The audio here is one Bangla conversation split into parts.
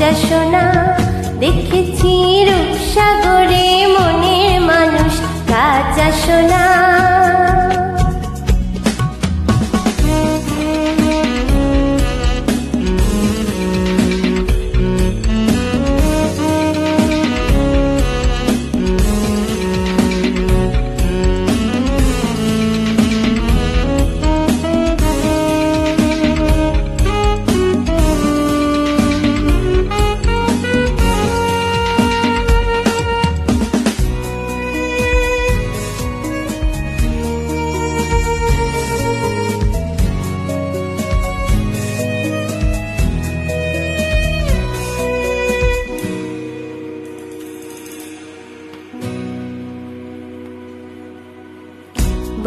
কাঁচা সোনা। দেখেছি রূপসাগরে মনের মানুষ কাঁচা সোনা।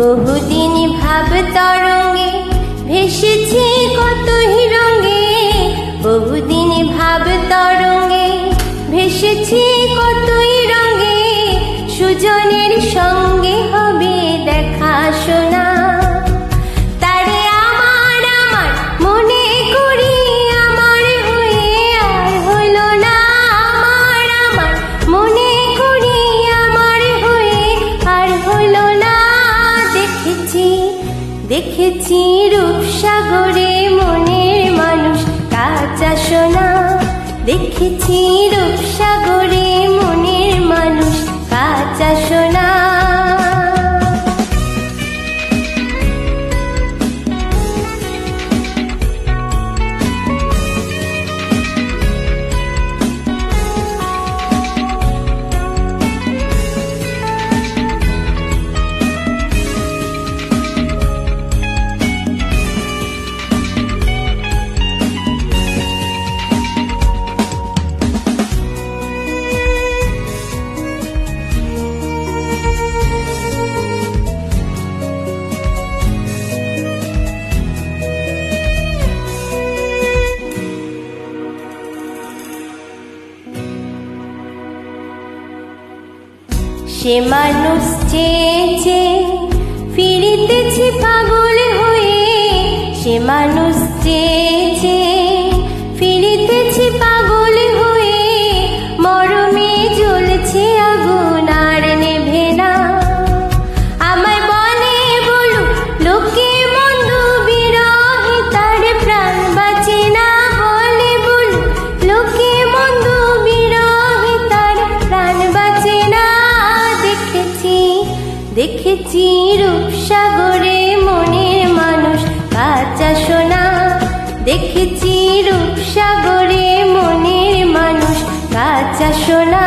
বহুদিন ভাব তরঙ্গে ভেসেছি কতই রঙে। বহুদিন ভাব তরঙ্গে ভেসেছি কতই রঙে। সুজনের সঙ্গে হবে দেখা শোনা। তারে আমার আমার মনে করি আমার হয়ে আর হলো না। আমার আমার মনে করি আমার হয়ে আর হলো না। দেখেছি রূপসাগরে মনের মানুষ কাঁচা সোনা। দেখেছি রূপসাগরে মনের মানুষ কাঁচা সোনা। সে মানুষ চেয়েছে ফিরিতেছি পাগল হয়ে। সে মানুষ চেয়েছে ফিরিতেছি পাগল হয়ে। মরমে জ্বলছে আগুন আর নেভে না। আমায় বলে বলুক লোকে মন্দ বিরহে তার প্রাণ বাঁচে না। বলে বলুক লোকে মন্দ বিরহে তার প্রাণ বাঁচে না। দেখেছি রূপসাগরে মনের মানুষ কাঁচা সোনা। দেখেছি রূপসাগরে মনের মানুষ কাঁচা সোনা।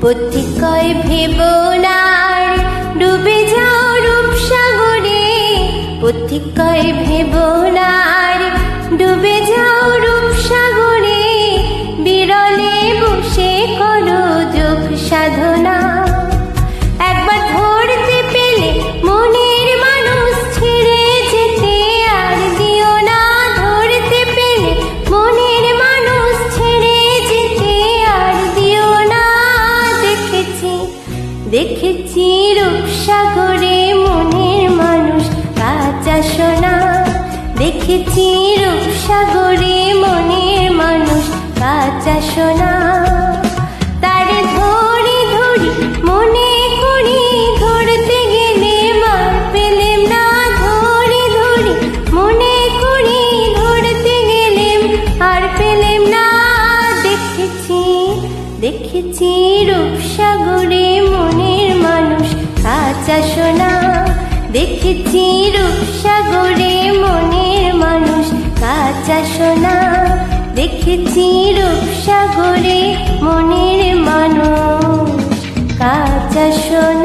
পথিকয় ভেবো না আর ডুবে যাও রূপসাগরে। পথিকয় ভেবো না আর ডুবে যাও রূপসাগরে। বিরলে বসে করো যোগ সাধনা। একবার ধরতে পেলে মনের মানুষ ছেড়ে যেতে আর দিও না। ধরতে পেলে মনের মানুষ ছেড়ে যেতে আর দিও না। দেখেছি রূপসাগরে মনের মানুষ কাঁচা সোনা। দেখেছি রূপসাগরে মনের মানুষ কাঁচা সোনা। তারে ধরি ধরি মনে করি ধরতে গেলে মার পেলেম না। ধরি ধরি মনে করি ধরতে গেলেম আর পেলেম না। দেখেছি রূপসাগরে মনের মানুষ কাঁচা সোনা। দেখেছি রূপসাগরে মনের মানুষ কাঁচা সোনা। দেখেছি রূপসাগরে মনের কাঁচা সোনা।